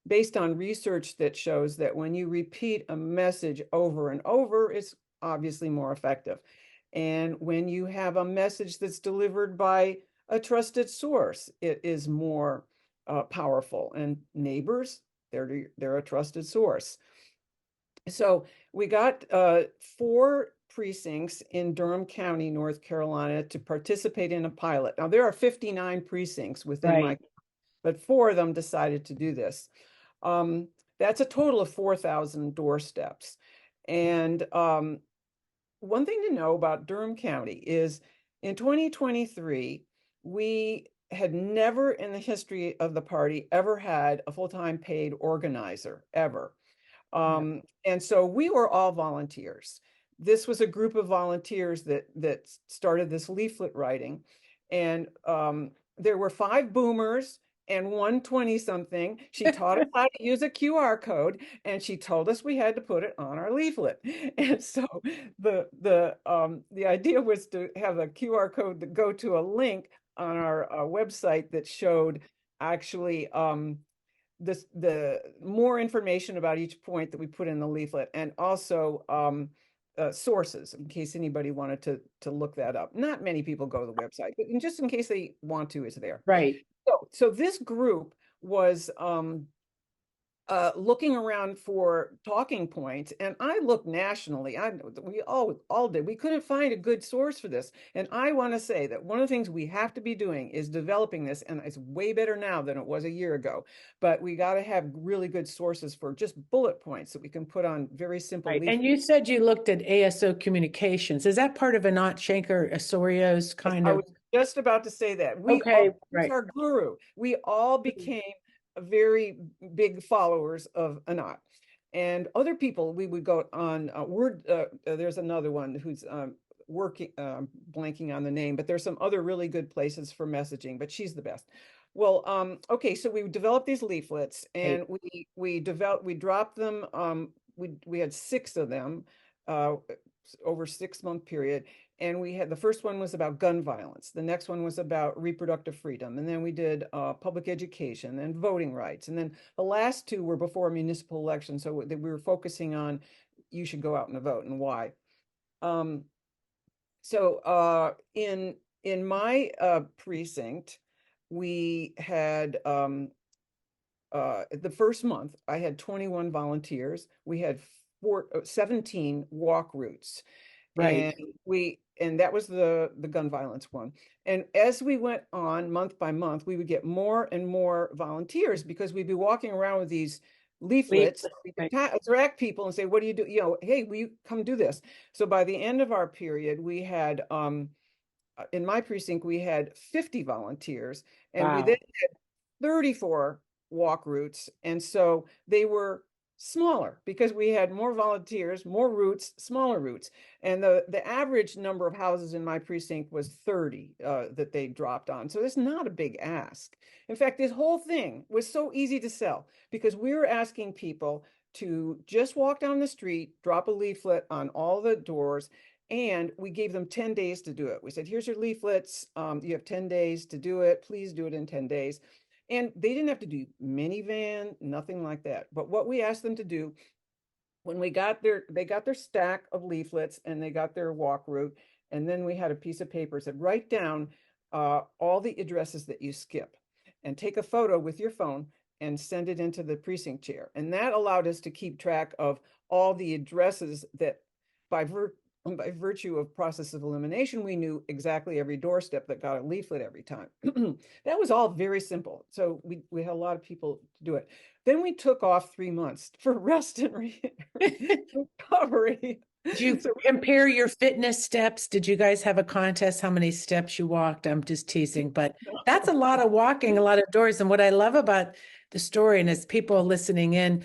based on research that shows that when you repeat a message over and over, it's obviously more effective. And when you have a message that's delivered by a trusted source, it is more powerful. And neighbors, they're a trusted source. So we got 4 precincts in Durham County, North Carolina, to participate in a pilot. Now, there are 59 precincts within my, but 4 of them decided to do this. That's a total of 4,000 doorsteps. And one thing to know about Durham County is in 2023, we had never in the history of the party ever had a full-time paid organizer, ever. And so we were all volunteers. This was a group of volunteers that started this leaflet writing. And there were 5 boomers and 1 20-something. She taught us how to use a QR code, and she told us we had to put it on our leaflet. And so the idea was to have a QR code that go to a link on our website that showed actually the more information about each point that we put in the leaflet, and also sources in case anybody wanted to look that up. Not many people go to the website, but just in case they want to, it's there. Right. So this group was looking around for talking points, and I looked nationally. We all did. We couldn't find a good source for this. And I want to say that one of the things we have to be doing is developing this, and it's way better now than it was a year ago. But we got to have really good sources for just bullet points that we can put on very simple. Right. And you said you looked at ASO Communications. Is that part of Anant Shankar Asorio's kind I of? was just about to say that. He's our guru. We all became very big followers of Anant. And other people, we would go on there's another one who's working, blanking on the name, but there's some other really good places for messaging, but she's the best. Well, okay, so we developed these leaflets, and we dropped them. We had 6 of them over a 6-month period. And we had, the first one was about gun violence. The next one was about reproductive freedom. And then we did public education and voting rights. And then the last 2 were before municipal elections. So we were focusing on you should go out and vote and why. In my precinct, we had the first month, I had 21 volunteers. We had 17 walk routes. Right. And that was the gun violence one. And as we went on month by month, we would get more and more volunteers because we'd be walking around with these leaflets, attract people and say, what do you do? You know, hey, will you come do this? So by the end of our period, we had, in my precinct, we had 50 volunteers, and we then had 34 walk routes. And so they were smaller because we had more volunteers, more routes, smaller routes. And the average number of houses in my precinct was 30 that they dropped on. So it's not a big ask. In fact, this whole thing was so easy to sell because we were asking people to just walk down the street, drop a leaflet on all the doors, and we gave them 10 days to do it. We said, here's your leaflets. You have 10 days to do it. Please do it in 10 days. And they didn't have to do minivan, nothing like that. But what we asked them to do, when they got their stack of leaflets and they got their walk route, and then we had a piece of paper that said, write down all the addresses that you skip and take a photo with your phone and send it into the precinct chair. And that allowed us to keep track of all the addresses that by virtue of process of elimination, we knew exactly every doorstep that got a leaflet every time. That was all very simple. So we had a lot of people to do it. Then we took off 3 months for rest and recovery. Did you compare your fitness steps? Did you guys have a contest, how many steps you walked? I'm just teasing, but that's a lot of walking, a lot of doors. And what I love about the story. And as people listening in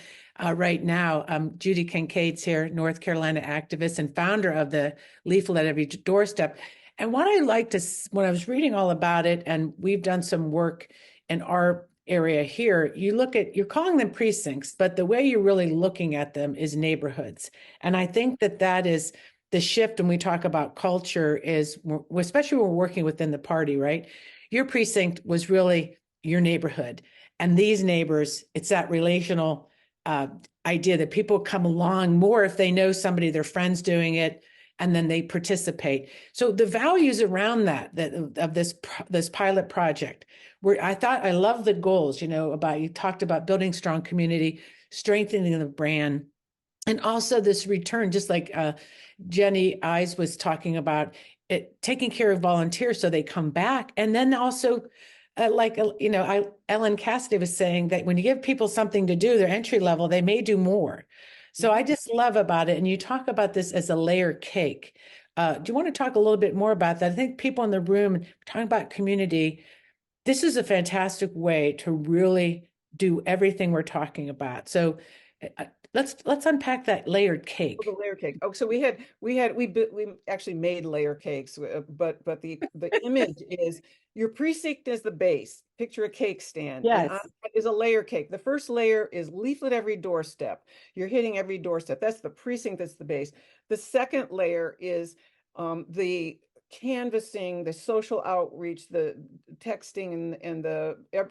right now, Judy Kincaid's here, North Carolina activist and founder of the Leaflet Every Doorstep. And what I liked is when I was reading all about it, and we've done some work in our area here, you're calling them precincts, but the way you're really looking at them is neighborhoods. And I think that is the shift when we talk about culture is, especially when we're working within the party, right? Your precinct was really your neighborhood. And these neighbors, it's that relational idea that people come along more if they know somebody, their friends doing it, and then they participate. So the values around that of this pilot project, where I love the goals, you talked about building strong community, strengthening the brand, and also this return, just like Jenny Eyes was talking about, it taking care of volunteers so they come back. And then also Ellen Cassedy was saying that when you give people something to do, their entry level, they may do more. So I just love about it. And you talk about this as a layer cake. Do you want to talk a little bit more about that? I think people in the room talking about community, this is a fantastic way to really do everything we're talking about. So let's unpack that layered cake. Oh, the layer cake. Oh, so we actually made layer cakes, but the image is your precinct is the base. Picture a cake stand. Yes. And is a layer cake. The first layer is leaflet every doorstep. You're hitting every doorstep. That's the precinct. That's the base. The second layer is the canvassing, the social outreach, the texting, and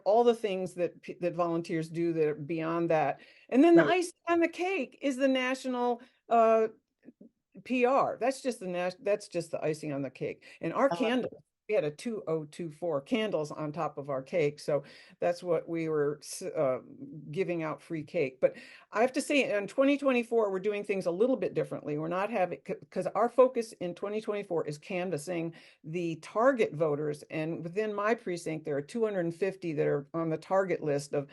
all the things that volunteers do that are beyond that. And then the icing on the cake is the national PR. That's just the icing on the cake. And our candles, we had a 2024 candles on top of our cake. So that's what we were giving out, free cake. But I have to say, in 2024, we're doing things a little bit differently. We're not having, because our focus in 2024 is canvassing the target voters. And within my precinct, there are 250 that are on the target list of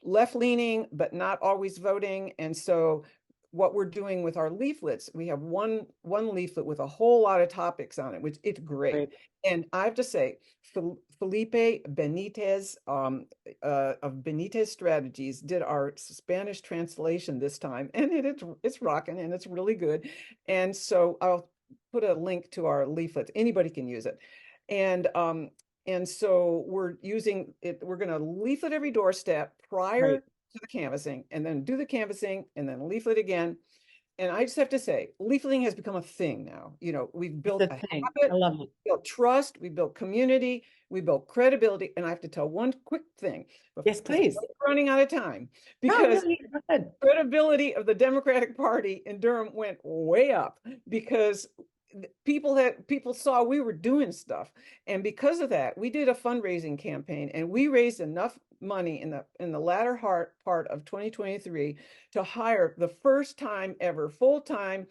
left-leaning, but not always voting. And so what we're doing with our leaflets, we have one leaflet with a whole lot of topics on it, which it's great. And I have to say, Felipe Benitez of Benitez Strategies did our Spanish translation this time, and it's rocking and it's really good. And so I'll put a link to our leaflets. Anybody can use it. And so we're using it. We're going to leaflet every doorstep prior to the canvassing, and then do the canvassing, and then leaflet again. And I just have to say, leafleting has become a thing now. We've built a habit, I love it. we built trust, we built community, we built credibility. And I have to tell one quick thing. Yes, please. I'm running out of time, because credibility of the Democratic Party in Durham went way up, because people saw we were doing stuff. And because of that, we did a fundraising campaign, and we raised enough money in the latter part of 2023 to hire the first time ever full-time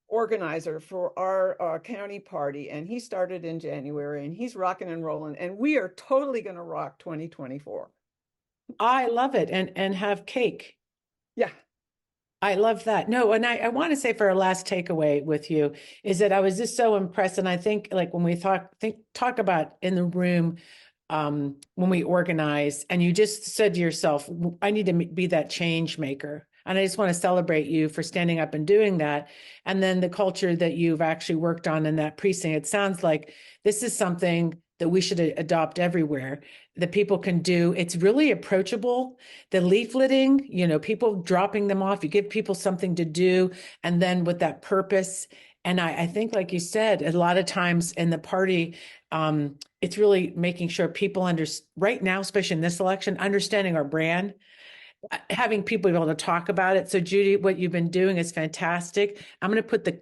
organizer for our county party. And he started in January, and he's rocking and rolling, and we are totally going to rock 2024. I love it. And have cake. Yeah. I love that. No, and I want to say, for our last takeaway with you, is that I was just so impressed. And I think, like, when we talk about in the room, when we organize, and you just said to yourself, I need to be that change maker. And I just want to celebrate you for standing up and doing that. And then the culture that you've actually worked on in that precinct, it sounds like this is something that we should adopt everywhere, that people can do. It's really approachable. The leafleting, people dropping them off, you give people something to do, and then with that purpose. And I think, like you said, a lot of times in the party, it's really making sure people right now, especially in this election, understanding our brand, having people be able to talk about it. So Judy, what you've been doing is fantastic. I'm going to put the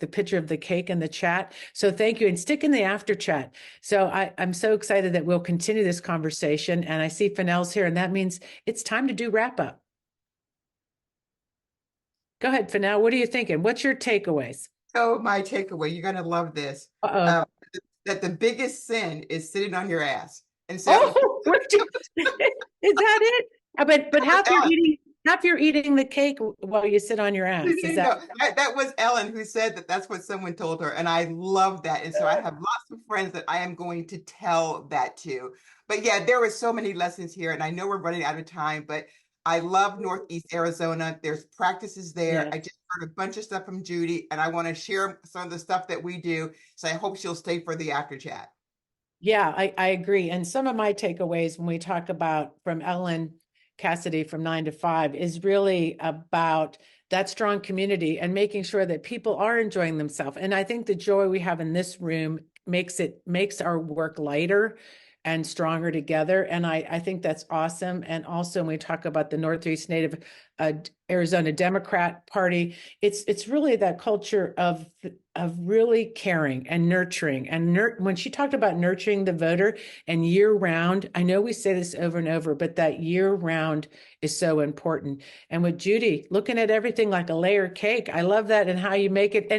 picture of the cake in the chat. So thank you, and stick in the after chat. So I'm so excited that we'll continue this conversation. And I see Finelle's here, and that means it's time to do wrap up. Go ahead, Finelle. What are you thinking? What's your takeaways? So my takeaway, you're going to love this, that the biggest sin is sitting on your ass. And so, is that it? But half you're eating, If you're eating the cake while you sit on your ass. Is that? That was Ellen who said that that's what someone told her. And I love that. And so I have lots of friends that I am going to tell that to. But yeah, there were so many lessons here. And I know we're running out of time, but I love Northeast Arizona. There's practices there. Yeah. I just heard a bunch of stuff from Judy, and I want to share some of the stuff that we do. So I hope she'll stay for the after chat. Yeah, I agree. And some of my takeaways when we talk about from Ellen Cassedy from 9 to 5 is really about that strong community and making sure that people are enjoying themselves. And I think the joy we have in this room makes our work lighter and stronger together. And I think that's awesome. And also when we talk about the Northeast Native Arizona Democrat Party, it's really that culture of really caring and nurturing. And when she talked about nurturing the voter and year round, I know we say this over and over, but that year round is so important. And with Judy, looking at everything like a layer cake, I love that and how you make it.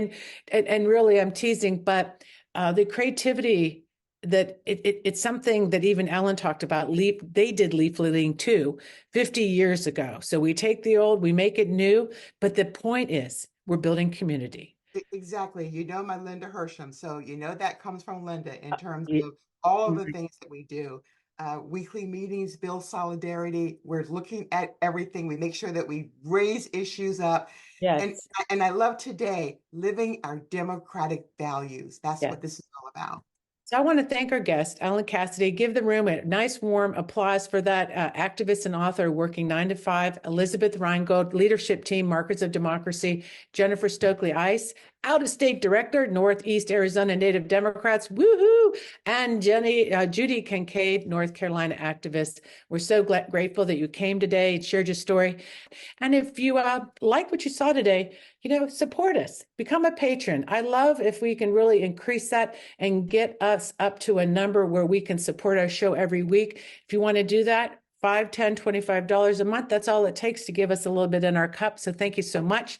And really, I'm teasing, but the creativity that it's something that even Ellen talked about. They did leafleting too 50 years ago. So we take the old, we make it new, but the point is we're building community. Exactly. You know my Linda Hersham. So you know that comes from Linda in terms of all of the things that we do. Weekly meetings, build solidarity. We're looking at everything. We make sure that we raise issues up. Yes. And I love today, living our democratic values. That's what this is all about. So I want to thank our guest, Ellen Cassedy. Give the room a nice warm applause for that activist and author working 9 to 5, Elizabeth Reingold, leadership team, Markers of Democracy, Jennifer Stokley EIS, out-of-state director, Northeast Arizona Native Democrats, woohoo, and Judy Kincaid, North Carolina activist. We're so grateful that you came today and shared your story. And if you like what you saw today, support us, become a patron. I love if we can really increase that and get us up to a number where we can support our show every week. If you want to do that, $5, $10, $25 a month, that's all it takes to give us a little bit in our cup. So thank you so much.